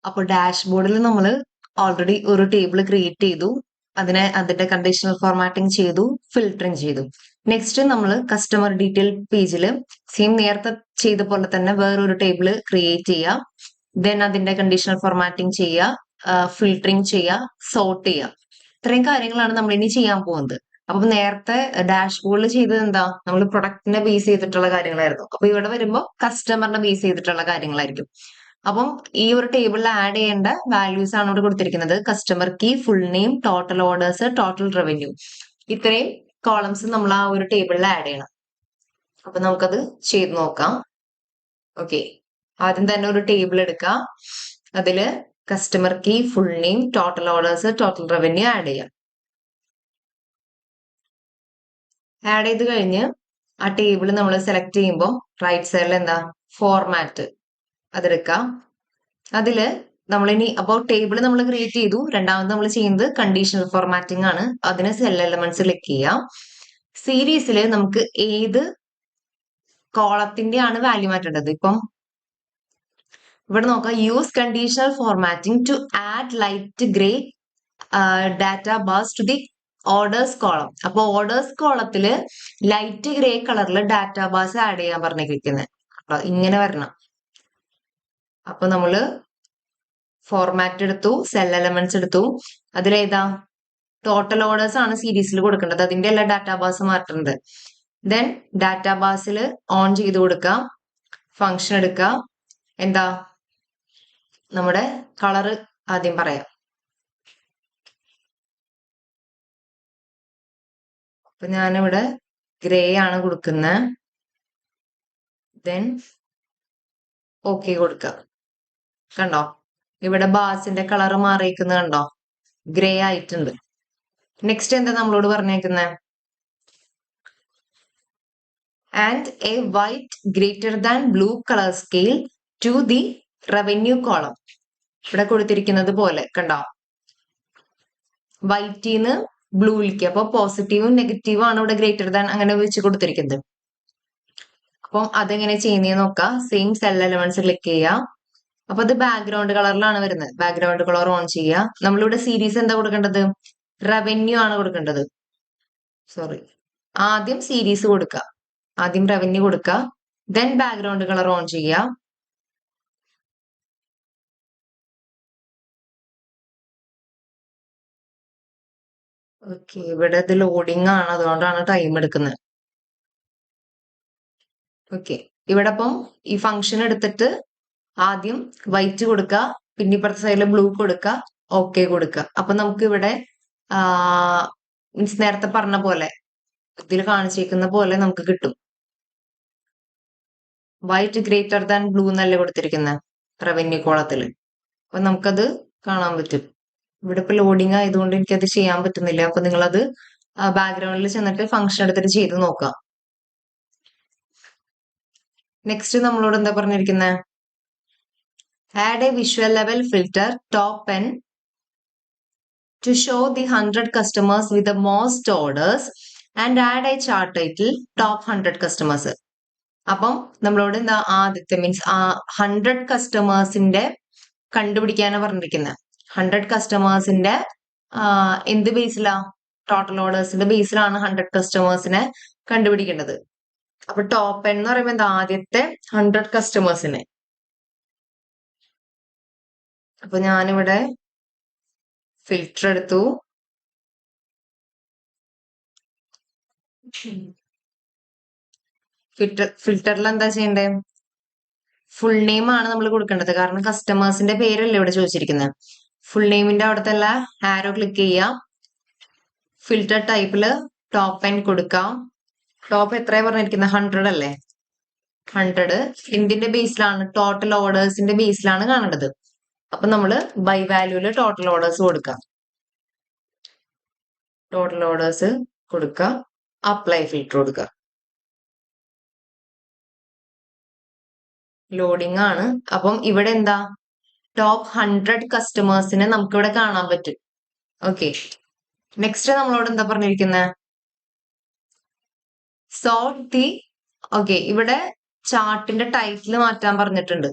അപ്പോൾ ഡാഷ്ബോർഡിൽ നമ്മൾ ഓൾറെഡി ഒരു ടേബിൾ ക്രിയേറ്റ് ചെയ്തു, അതിന്റെ കണ്ടീഷണൽ ഫോർമാറ്റിംഗ് ചെയ്തു, ഫിൽറ്ററിങ് ചെയ്തു. നെക്സ്റ്റ് നമ്മൾ കസ്റ്റമർ ഡീറ്റെയിൽ പേജിൽ സെയിം നേരത്തെ ചെയ്ത പോലെ തന്നെ വേറൊരു ടേബിൾ ക്രിയേറ്റ് ചെയ്യുക. ദെൻ അതിന്റെ കണ്ടീഷണൽ ഫോർമാറ്റിംഗ് ചെയ്യുക, ഫിൽറ്ററിങ് ചെയ്യുക, സോർട്ട് ചെയ്യുക. ഇത്രയും കാര്യങ്ങളാണ് നമ്മൾ ഇനി ചെയ്യാൻ പോകുന്നത്. അപ്പൊ നേരത്തെ ഡാഷ്ബോർഡിൽ ചെയ്തത് എന്താ, നമ്മൾ പ്രൊഡക്റ്റിനെ ബേസ് ചെയ്തിട്ടുള്ള കാര്യങ്ങളായിരുന്നു. അപ്പൊ ഇവിടെ വരുമ്പോൾ കസ്റ്റമറിനെ ബേസ് ചെയ്തിട്ടുള്ള കാര്യങ്ങളായിരിക്കും. അപ്പം ഈ ഒരു ടേബിളിൽ ആഡ് ചെയ്യേണ്ട വാല്യൂസ് ആണ് ഇവിടെ കൊടുത്തിരിക്കുന്നത്. Customer key, full name, total orders, total revenue. ഇത്രയും കോളംസ് നമ്മൾ ആ ഒരു ടേബിളിൽ ആഡ് ചെയ്യണം. അപ്പൊ നമുക്കത് ചെയ്ത് നോക്കാം. ഓക്കെ, ആദ്യം തന്നെ ഒരു ടേബിൾ എടുക്കാം. അതില് customer key, full name, total orders, total revenue add ചെയ്യാം. ആഡ് ചെയ്ത് കഴിഞ്ഞ് ആ ടേബിൾ നമ്മൾ സെലക്ട് ചെയ്യുമ്പോൾ റൈറ്റ് സൈഡിൽ എന്താ ഫോർമാറ്റ് അതെടുക്കാം. അതില് നമ്മളിനി അപ്പോൾ ടേബിൾ നമ്മൾ ക്രിയേറ്റ് ചെയ്തു. രണ്ടാമത് നമ്മൾ ചെയ്യുന്നത് കണ്ടീഷണൽ ഫോർമാറ്റിംഗ് ആണ്. അതിന് സെൽ എലമെന്റ്സ് ക്ലിക്ക് ചെയ്യാം. സീരീസിൽ നമുക്ക് ഏത് കോളത്തിന്റെ ആണ് വാല്യൂ മാറ്റേണ്ടത്. ഇപ്പം ഇവിടെ നോക്കാം, use conditional formatting to add light grey data bars to the orders column. അപ്പൊ ഓർഡേഴ്സ് കോളത്തില് ലൈറ്റ് ഗ്രേ കളറിൽ ഡാറ്റ ബാർസ് ആഡ് ചെയ്യാൻ പറഞ്ഞിരിക്കുന്നത്. അപ്പൊ ഇങ്ങനെ വരണം. അപ്പൊ നമ്മള് ഫോർമാറ്റ് എടുത്തു, സെൽ എലമെന്റ്സ് എടുത്തു. അതിലേതാ ടോട്ടൽ ഓർഡേഴ്സ് ആണ് സീരീസിൽ കൊടുക്കേണ്ടത്. അതിന്റെ എല്ലാ ഡാറ്റാ ബാർസ് മാറ്റുന്നത്. ദെൻ ഡാറ്റാ ബാർസിൽ ഓൺ ചെയ്ത് കൊടുക്കാം. ഫങ്ഷൻ എടുക്കാം. എന്താ നമ്മുടെ കളറ് ആദ്യം പറയാം. അപ്പൊ ഞാനിവിടെ ഗ്രേ ആണ് കൊടുക്കുന്നത്. ദെൻ ഓക്കെ കൊടുക്കാം. കണ്ടോ, ഇവിടെ ബാസിന്റെ കളർ മാറിയിരിക്കുന്നത് കണ്ടോ, ഗ്രേ ആയിട്ടുണ്ട്. നെക്സ്റ്റ് എന്താ നമ്മളോട് പറഞ്ഞേക്കുന്നത്, and a white greater than blue colour scale to the revenue column. ഇവിടെ കൊടുത്തിരിക്കുന്നത് പോലെ കണ്ടോ, വൈറ്റിന്ന് ബ്ലൂയിലേക്ക്. അപ്പൊ പോസിറ്റീവും നെഗറ്റീവും ആണ് ഇവിടെ ഗ്രേറ്റർ ദാൻ അങ്ങനെ വെച്ച് കൊടുത്തിരിക്കുന്നത്. അപ്പം അതെങ്ങനെ ചെയ്യുന്നതെന്ന് നോക്കാം. സെയിം സെൽ എലമെന്റ്സ് ക്ലിക്ക് ചെയ്യാം. അപ്പൊ അത് ബാക്ക്ഗ്രൗണ്ട് കളറിലാണ് വരുന്നത്. ബാക്ക്ഗ്രൗണ്ട് കളർ ഓൺ ചെയ്യുക. നമ്മളിവിടെ സീരീസ് എന്താ കൊടുക്കേണ്ടത്, റവന്യൂ ആണ് കൊടുക്കേണ്ടത്. സോറി, ആദ്യം സീരീസ് കൊടുക്കുക, ആദ്യം റവന്യൂ കൊടുക്കുക. ദെൻ ബാക്ക്ഗ്രൗണ്ട് കളർ ഓൺ ചെയ്യുക. ഓക്കെ, ഇവിടെ ഇത് ലോഡിംഗ് ആണ്, അതുകൊണ്ടാണ് ടൈം എടുക്കുന്നത്. ഓക്കെ, ഇവിടെ അപ്പം ഈ ഫംഗ്ഷൻ എടുത്തിട്ട് ആദ്യം വൈറ്റ് കൊടുക്കുക, പിന്നെ ഇപ്പുറത്തെ സൈഡിൽ ബ്ലൂ കൊടുക്കുക, ഓക്കെ കൊടുക്കുക. അപ്പൊ നമുക്ക് ഇവിടെ മീൻസ് നേരത്തെ പറഞ്ഞ പോലെ ഇതിൽ കാണിച്ചിരിക്കുന്ന പോലെ നമുക്ക് കിട്ടും. വൈറ്റ് ഗ്രേറ്റർ ദാൻ ബ്ലൂ എന്നല്ലേ കൊടുത്തിരിക്കുന്നത് റവന്യൂ കോളത്തില്. അപ്പൊ നമുക്കത് കാണാൻ പറ്റും. ഇവിടെ ഇപ്പൊ ലോഡിംഗ് ആയതുകൊണ്ട് എനിക്കത് ചെയ്യാൻ പറ്റുന്നില്ല. അപ്പൊ നിങ്ങളത് ബാക്ക്ഗ്രൗണ്ടിൽ ചെന്നിട്ട് ഫംഗ്ഷൻ എടുത്തിട്ട് ചെയ്ത് നോക്കാം. നെക്സ്റ്റ് നമ്മളോട് എന്താ പറഞ്ഞിരിക്കുന്നത്, add a visual level filter top n to show the 100 customers with the most orders and add a chart title top 100 customers. അപ്പം നമ്മളോട് എന്താ ആദ്യത്തെ മീൻസ് 100 കസ്റ്റമേഴ്സിന്റെ കണ്ടുപിടിക്കാനാണ് പറഞ്ഞിരിക്കുന്നത്. 100 കസ്റ്റമേഴ്സിന്റെ എന്ത് ബേസിലാ, ടോട്ടൽ ഓർഡേഴ്സിന്റെ ബേസിലാണ് 100 കസ്റ്റമേഴ്സിനെ കണ്ടുപിടിക്കേണ്ടത്. അപ്പൊ ടോപ്പ് എന്ന് പറയുമ്പോൾ എന്താ, ആദ്യത്തെ 100 കസ്റ്റമേഴ്സിനെ. അപ്പൊ ഞാനിവിടെ ഫിൽറ്റർ എടുത്തു. ഫിൽറ്ററിൽ എന്താ ചെയ്യണ്ടേ, ഫുൾ നെയിം ആണ് നമ്മൾ കൊടുക്കേണ്ടത്. കാരണം കസ്റ്റമേഴ്സിന്റെ പേരല്ലേ ഇവിടെ ചോദിച്ചിരിക്കുന്നത്. ഫുൾ നെയിമിന്റെ അവിടുത്തെ ആരോ ക്ലിക്ക് ചെയ്യാം. ഫിൽറ്റർ ടൈപ്പില് ടോപ്പ് എൻ കൊടുക്കാം. ടോപ്പ് എത്രയാ പറഞ്ഞിരിക്കുന്നത്, 100 അല്ലേ. 100 എന്തിന്റെ ബേസിലാണ്, ടോട്ടൽ ഓർഡേഴ്സിന്റെ ബേസിലാണ് കാണേണ്ടത്. അപ്പൊ നമ്മള് ബൈ വാല്യൂല് ടോട്ടൽ ഓർഡേഴ്സ് കൊടുക്കാം. ടോട്ടൽ ഓർഡേഴ്സ് കൊടുക്കുക, അപ്ലൈ ഫിൽറ്റർ കൊടുക്കുക. ലോഡിംഗ് ആണ്. അപ്പം ഇവിടെ എന്താ, ടോപ്പ് 100 കസ്റ്റമേഴ്സിനെ നമുക്ക് ഇവിടെ കാണാൻ പറ്റും. ഓക്കെ, നെക്സ്റ്റ് നമ്മളോട് എന്താ പറഞ്ഞിരിക്കുന്നത്, സോർട്ട് ദി. ഓക്കെ, ഇവിടെ ചാർട്ടിന്റെ ടൈറ്റിൽ മാറ്റാൻ പറഞ്ഞിട്ടുണ്ട്.